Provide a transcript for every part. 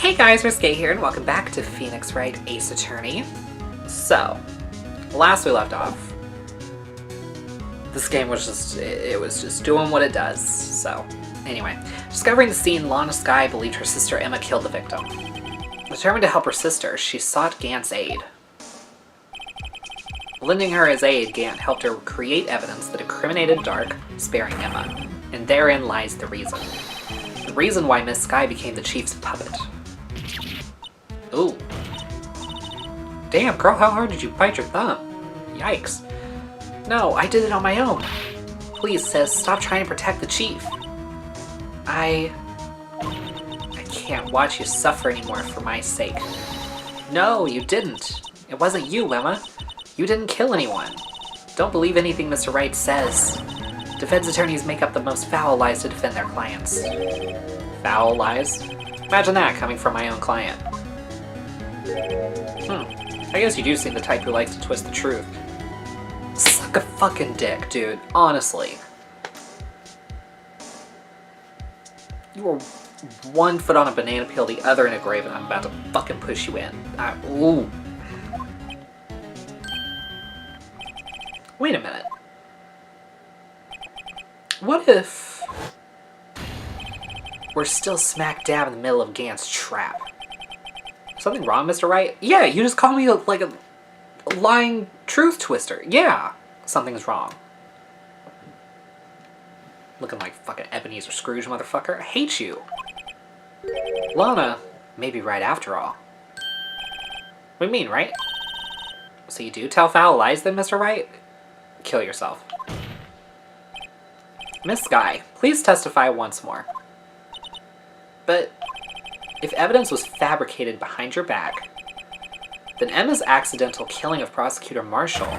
Hey guys, Risque here, and welcome back to Phoenix Wright Ace Attorney. So, last we left off, this game was just doing what it does. So, anyway, discovering the scene, Lana Skye believed her sister Emma killed the victim. Determined to help her sister, she sought Gant's aid. Lending her his aid, Gant helped her create evidence that incriminated Dark, sparing Emma. And therein lies the reason. The reason why Miss Skye became the chief's puppet. Ooh. Damn, girl, how hard did you bite your thumb? Yikes. No, I did it on my own. Please, sis, stop trying to protect the chief. I can't watch you suffer anymore for my sake. No, you didn't. It wasn't you, Emma. You didn't kill anyone. Don't believe anything Mr. Wright says. Defense attorneys make up the most foul lies to defend their clients. Foul lies? Imagine that coming from my own client. I guess you do seem the type who likes to twist the truth. Suck a fucking dick, dude. Honestly. You are one foot on a banana peel, the other in a grave, and I'm about to fucking push you in. Ooh. Wait a minute. What if we're still smack dab in the middle of Gant's trap? Something wrong, Mr. Wright? Yeah, you just called me like a lying truth twister. Yeah, something's wrong. Looking like fucking Ebenezer Scrooge, motherfucker. I hate you. Lana may be right after all. What do you mean, right? So you do tell foul lies then, Mr. Wright? Kill yourself. Miss Skye, please testify once more. But if evidence was fabricated behind your back, then Emma's accidental killing of Prosecutor Marshall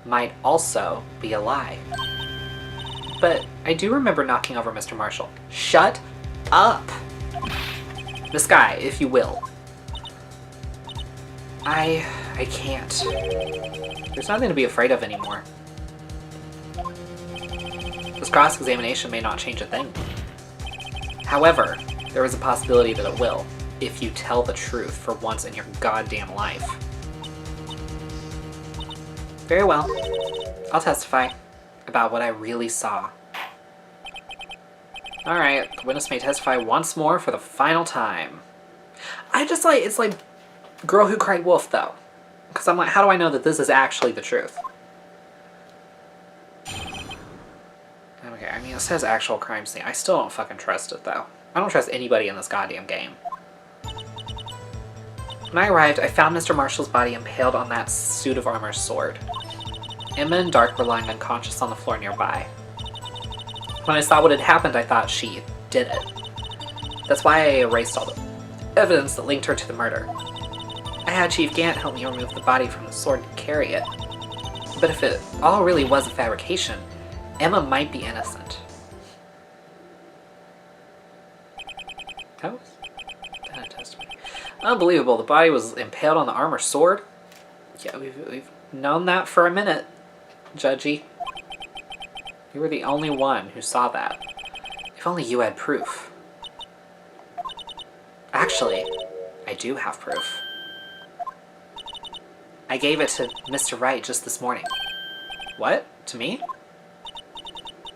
might also be a lie. But I do remember knocking over Mr. Marshall. Shut up! Miss Skye, if you will. I can't. There's nothing to be afraid of anymore. This cross-examination may not change a thing. However, there is a possibility that it will, if you tell the truth for once in your goddamn life. Very well. I'll testify about what I really saw. Alright, the witness may testify once more for the final time. It's like Girl Who Cried Wolf, though. Because I'm like, how do I know that this is actually the truth? Okay, I mean, it says actual crime scene. I still don't fucking trust it, though. I don't trust anybody in this goddamn game. When I arrived, I found Mr. Marshall's body impaled on that suit of armor sword. Emma and Dark were lying unconscious on the floor nearby. When I saw what had happened, I thought she did it. That's why I erased all the evidence that linked her to the murder. I had Chief Gant help me remove the body from the sword and carry it. But if it all really was a fabrication, Emma might be innocent. That was bad testimony. Unbelievable, the body was impaled on the armor sword? Yeah, we've known that for a minute, Judgy. You were the only one who saw that. If only you had proof. Actually, I do have proof. I gave it to Mr. Wright just this morning. What? To me?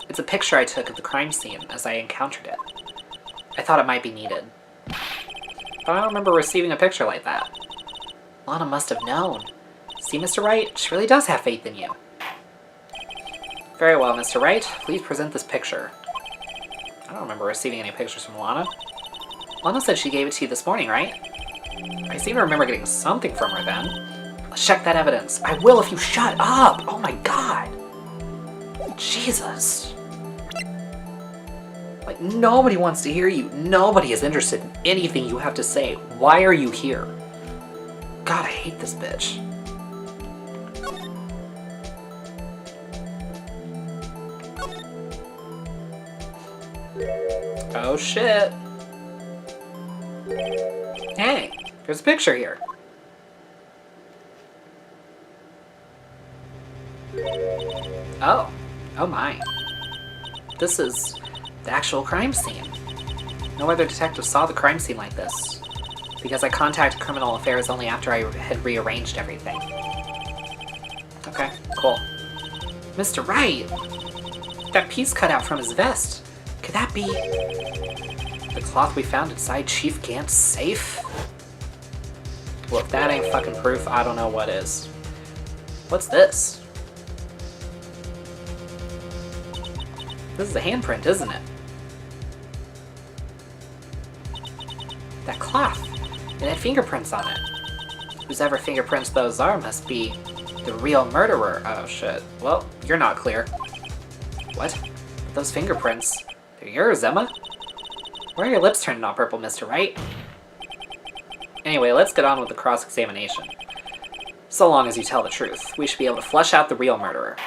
It's a picture I took of the crime scene as I encountered it. I thought it might be needed. But I don't remember receiving a picture like that. Lana must have known. See, Mr. Wright? She really does have faith in you. Very well, Mr. Wright. Please present this picture. I don't remember receiving any pictures from Lana. Lana said she gave it to you this morning, right? I seem to remember getting something from her then. Let's check that evidence. I will if you shut up! Oh my god! Jesus. Like, nobody wants to hear you. Nobody is interested in anything you have to say. Why are you here? God, I hate this bitch. Oh shit. Hey, there's a picture here. Oh. Oh my. This is the actual crime scene. No other detective saw the crime scene like this. because I contacted Criminal Affairs only after I had rearranged everything. Okay, cool. Mr. Wright! That piece cut out from his vest. Could that be the cloth we found inside Chief Gant's safe? Well, if that ain't fucking proof, I don't know what is. What's this? This is a handprint, isn't it? That cloth. It had fingerprints on it. Whosever fingerprints those are must be the real murderer. Oh shit. Well, you're not clear. What? Those fingerprints? They're yours, Emma? Why are your lips turning all purple, Mr. Wright? Anyway, let's get on with the cross-examination. So long as you tell the truth, we should be able to flesh out the real murderer.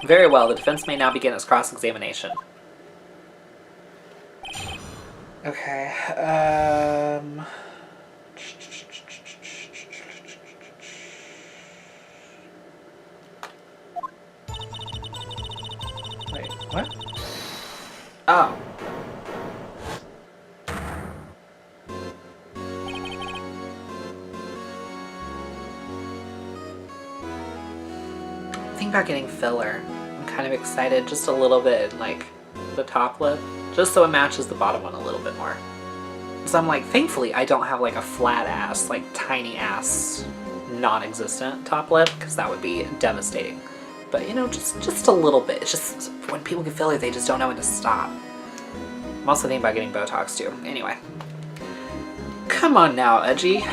Very well, the defense may now begin its cross-examination. Okay, Wait, what? Oh. Think about getting filler. I'm kind of excited, just a little bit, like the top lip, just so it matches the bottom one a little bit more. So I'm like, thankfully I don't have like a flat ass, like tiny ass, non-existent top lip, because that would be devastating. But you know, just a little bit. It's just, when people get filler, they just don't know when to stop. I'm also thinking about getting Botox too. Anyway. Come on now, Edgy.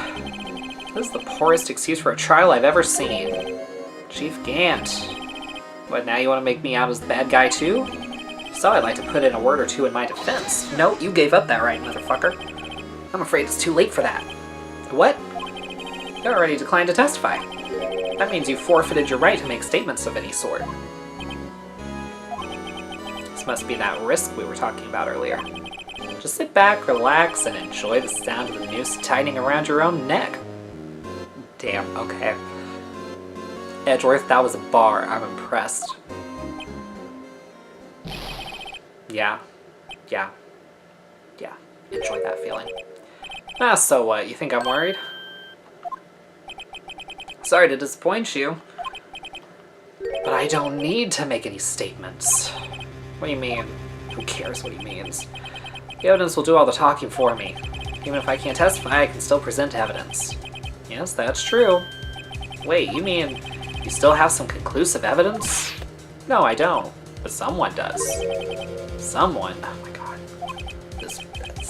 This is the poorest excuse for a trial I've ever seen. Chief Gant. What, now you want to make me out as the bad guy too? So I'd like to put in a word or two in my defense. No, you gave up that right, motherfucker. I'm afraid it's too late for that. What? You already declined to testify. That means you forfeited your right to make statements of any sort. This must be that risk we were talking about earlier. Just sit back, relax, and enjoy the sound of the noose tightening around your own neck. Damn, okay. Edgeworth, that was a bar. I'm impressed. Yeah. Enjoy that feeling. Ah, so what? You think I'm worried? Sorry to disappoint you, but I don't need to make any statements. What do you mean? Who cares what he means? The evidence will do all the talking for me. Even if I can't testify, I can still present evidence. Yes, that's true. Wait, you mean you still have some conclusive evidence? No, I don't. But someone does. Someone. Oh my god. This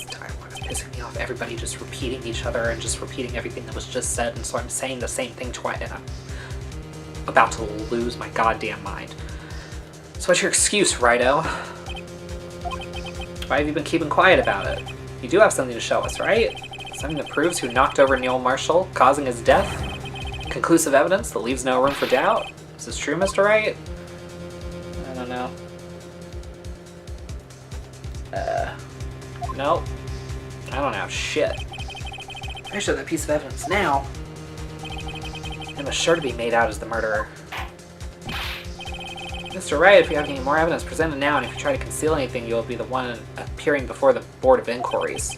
dialogue is pissing me off. Everybody just repeating each other and just repeating everything that was just said, and so I'm saying the same thing twice, and I'm about to lose my goddamn mind. So what's your excuse, Righto? Why have you been keeping quiet about it? You do have something to show us, right? Something that proves who knocked over Neil Marshall, causing his death? Conclusive evidence that leaves no room for doubt? Is this true, Mr. Wright? I don't know. Nope. I don't have shit. I show that piece of evidence now. It was sure to be made out as the murderer. Mr. Wright, if you have any more evidence, present it now, and if you try to conceal anything, you'll be the one appearing before the Board of Inquiries.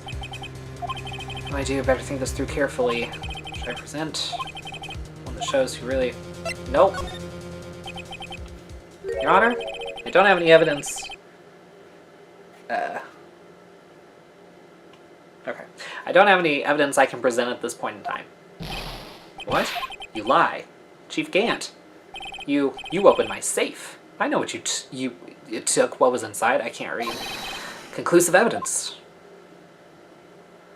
What do I do? Better think this through carefully. Should I present one that shows who really... Nope. Your Honor, I don't have any evidence. Okay. I don't have any evidence I can present at this point in time. What? You lie. Chief Gant. You opened my safe. I know what you took what was inside. I can't read. Conclusive evidence.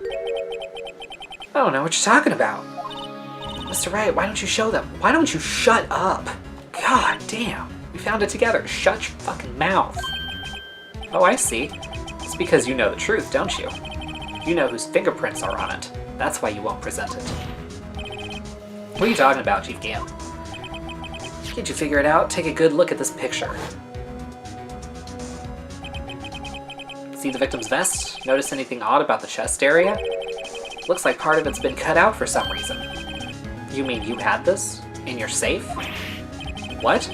I don't know what you're talking about. Mr. Wright, why don't you show them? Why don't you shut up? God damn. We found it together. Shut your fucking mouth. Oh, I see. It's because you know the truth, don't you? You know whose fingerprints are on it. That's why you won't present it. What are you talking about, Chief Gant? Can't you figure it out? Take a good look at this picture. See the victim's vest? Notice anything odd about the chest area? Looks like part of it's been cut out for some reason. You mean you had this? In your safe? What?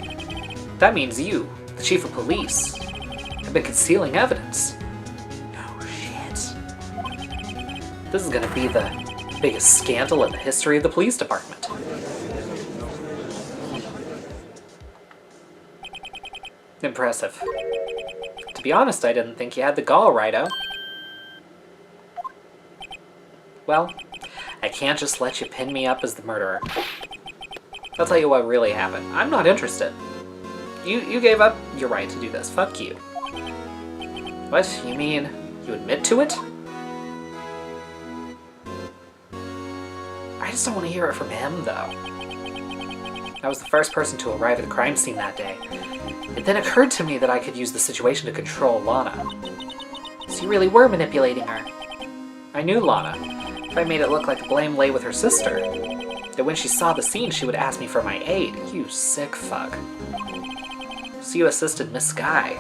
That means you, the chief of police, have been concealing evidence. Oh shit. This is gonna be the biggest scandal in the history of the police department. Impressive. To be honest, I didn't think you had the gall, Rido. Well, I can't just let you pin me up as the murderer. I'll tell you what really happened. I'm not interested. You gave up your right to do this. Fuck you. What? You mean you admit to it? I just don't want to hear it from him, though. I was the first person to arrive at the crime scene that day. It then occurred to me that I could use the situation to control Lana. So you really were manipulating her. I knew Lana. If I made it look like the blame lay with her sister, that when she saw the scene she would ask me for my aid. You sick fuck. So you assisted Miss Skye.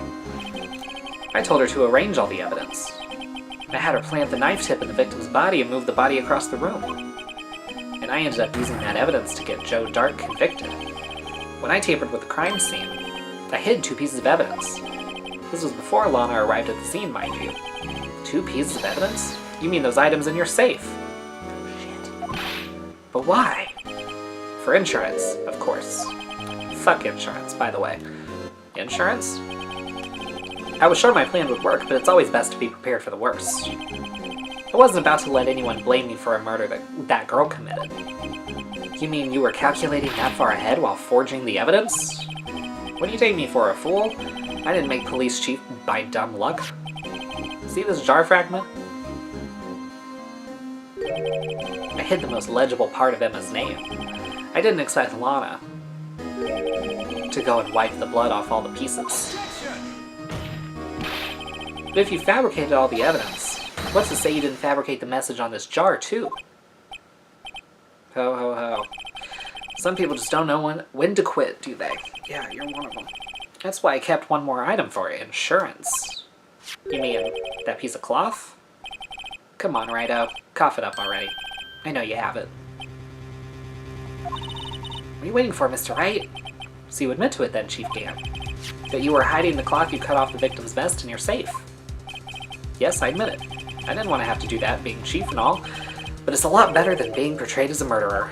I told her to arrange all the evidence. I had her plant the knife tip in the victim's body and move the body across the room. And I ended up using that evidence to get Joe Dark convicted. When I tampered with the crime scene, I hid 2 pieces of evidence. This was before Lana arrived at the scene, mind you. 2 pieces of evidence? You mean those items in your safe? Oh, shit. But why? For insurance, of course. Fuck insurance, by the way. Insurance? I was sure my plan would work, but it's always best to be prepared for the worst. I wasn't about to let anyone blame me for a murder that girl committed. You mean you were calculating that far ahead while forging the evidence? What do you take me for, a fool? I didn't make police chief by dumb luck. See this jar fragment? I hid the most legible part of Emma's name. I didn't expect Lana to go and wipe the blood off all the pieces. But if you fabricated all the evidence, what's to say you didn't fabricate the message on this jar, too? Ho ho ho. Some people just don't know when to quit, do they? Yeah, you're one of them. That's why I kept one more item for you, insurance. You mean that piece of cloth? Come on, Rido. Cough it up already. I know you have it. What are you waiting for, Mr. Wright? So you admit to it then, Chief Dan. That you were hiding the cloth you cut off the victim's vest in your safe. Yes, I admit it. I didn't want to have to do that, being chief and all, but it's a lot better than being portrayed as a murderer.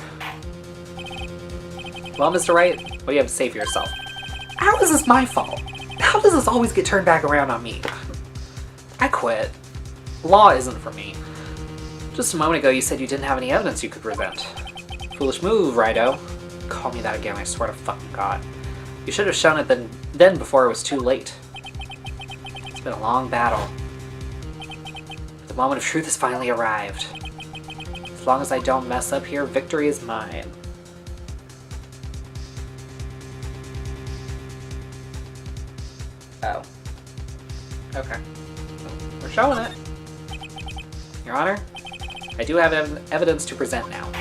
Well, Mr. Wright, what do you have to say for yourself? How is this my fault? How does this always get turned back around on me? I quit. Law isn't for me. Just a moment ago you said you didn't have any evidence you could present. Foolish move, Rido. Call me that again, I swear to fucking God. You should have shown it then before it was too late. It's been a long battle. The moment of truth has finally arrived. As long as I don't mess up here, victory is mine. Oh. Okay. We're showing it. Your Honor, I do have evidence to present now.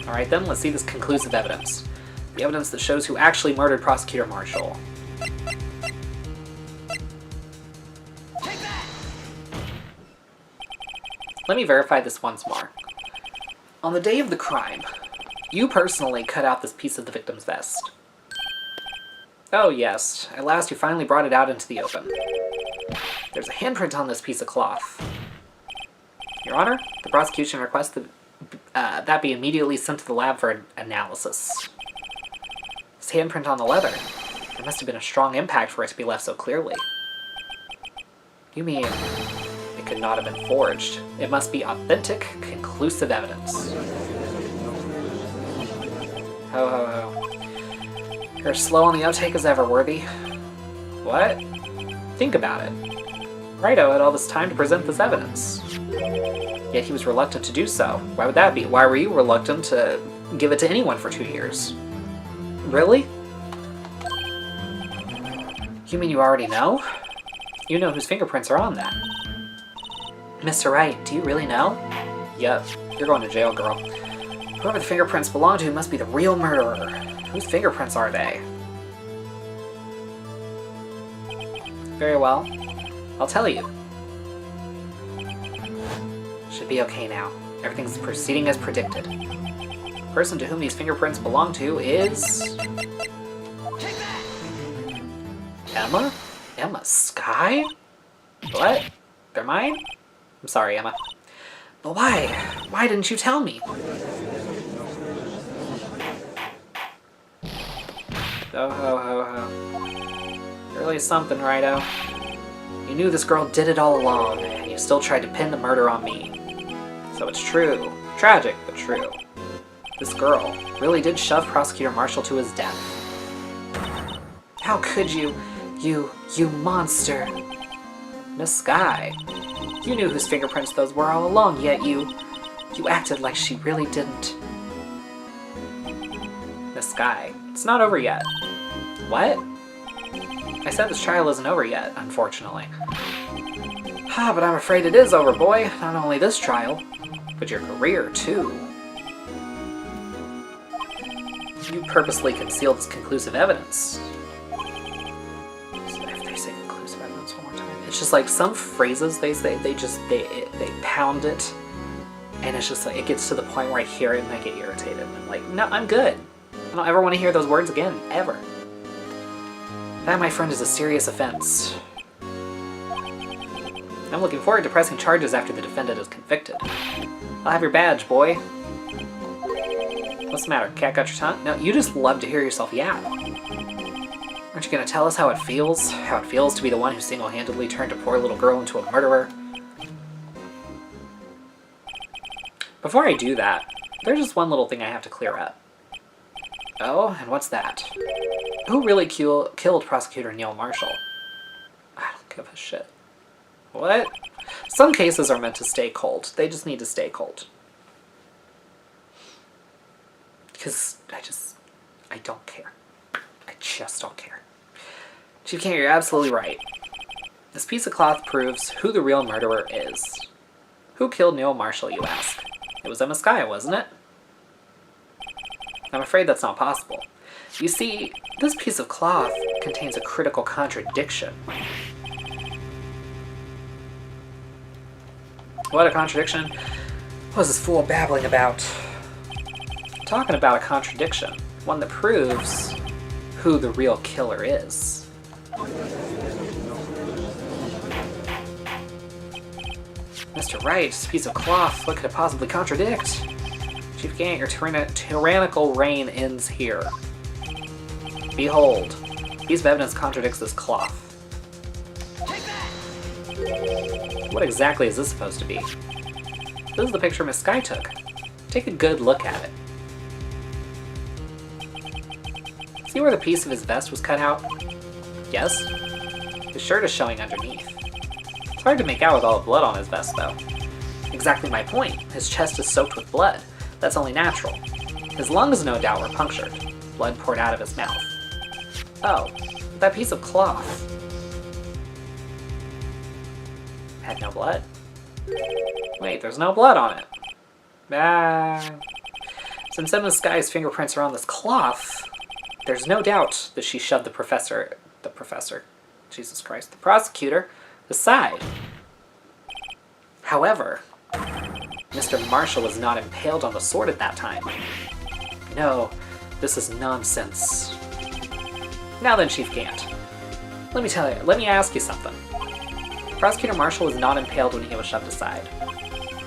Alright then, let's see this conclusive evidence. The evidence that shows who actually murdered Prosecutor Marshall. Let me verify this once more. On the day of the crime, you personally cut out this piece of the victim's vest. Oh yes, at last you finally brought it out into the open. There's a handprint on this piece of cloth. Your Honor, the prosecution requests that that be immediately sent to the lab for analysis. This handprint on the leather. There must have been a strong impact for it to be left so clearly. You mean it could not have been forged? It must be authentic, conclusive evidence. Ho ho ho. You're as slow on the uptake as ever, Worthy. What? Think about it. Rido had all this time to present this evidence. Yet he was reluctant to do so. Why would that be? Why were you reluctant to give it to anyone for 2 years? Really? You mean you already know? You know whose fingerprints are on that. Mr. Wright, do you really know? Yep, you're going to jail, girl. Whoever the fingerprints belong to must be the real murderer. Whose fingerprints are they? Very well. I'll tell you. Should be okay now. Everything's proceeding as predicted. The person to whom these fingerprints belong to is... Emma? Emma Skye? What? They're mine? I'm sorry, Emma. But why? Why didn't you tell me? Oh ho ho ho. Really something, Rido. You knew this girl did it all along, and you still tried to pin the murder on me. So it's true. Tragic, but true. This girl really did shove Prosecutor Marshall to his death. How could you? You monster. Miss Skye. You knew whose fingerprints those were all along, yet you acted like she really didn't. Miss Skye, it's not over yet. What? I said this trial isn't over yet, unfortunately. But I'm afraid it is over, boy. Not only this trial, but your career, too. You purposely concealed this conclusive evidence. If they say conclusive evidence one more time. It's just like some phrases they say, they pound it, and it's just like, it gets to the point where I hear it and I get irritated. I'm like, no, I'm good. I don't ever want to hear those words again, ever. That, my friend, is a serious offense. I'm looking forward to pressing charges after the defendant is convicted. I'll have your badge, boy. What's the matter? Cat got your tongue? No, you just love to hear yourself yap. Aren't you gonna tell us how it feels? How it feels to be the one who single-handedly turned a poor little girl into a murderer? Before I do that, there's just one little thing I have to clear up. Oh, and what's that? Who really killed Prosecutor Neil Marshall? I don't give a shit. What? Some cases are meant to stay cold. They just need to stay cold. Because I don't care. I just don't care. Chief Kent, you're absolutely right. This piece of cloth proves who the real murderer is. Who killed Neil Marshall, you ask? It was Emma Skye, wasn't it? I'm afraid that's not possible. You see, this piece of cloth contains a critical contradiction. What a contradiction? What was this fool babbling about? I'm talking about a contradiction. One that proves who the real killer is. Mr. Wright, this piece of cloth, what could it possibly contradict? Chief Gant, your tyrannical reign ends here. Behold, the piece of evidence contradicts this cloth. What exactly is this supposed to be? This is the picture Miss Skye took. Take a good look at it. See where the piece of his vest was cut out? Yes? His shirt is showing underneath. It's hard to make out with all the blood on his vest, though. Exactly my point. His chest is soaked with blood. That's only natural. His lungs, no doubt, were punctured. Blood poured out of his mouth. Oh, that piece of cloth had no blood. Wait, there's no blood on it. Since Emma Skye's fingerprints are on this cloth, there's no doubt that she shoved the prosecutor, aside. However, Mr. Marshall was not impaled on the sword at that time. No, this is nonsense. Now then, Chief Gant, let me ask you something. Prosecutor Marshall was not impaled when he was shoved aside.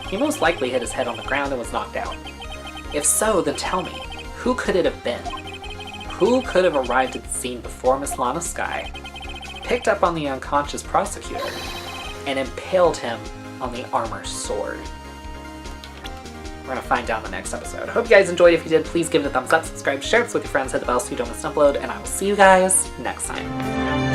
He most likely hit his head on the ground and was knocked out. If so, then tell me, who could it have been? Who could have arrived at the scene before Miss Lana Skye, picked up on the unconscious prosecutor, and impaled him on the armor sword? We're going to find out in the next episode. Hope you guys enjoyed. If you did, please give it a thumbs up, subscribe, share this with your friends, hit the bell so you don't miss an upload, and I will see you guys next time.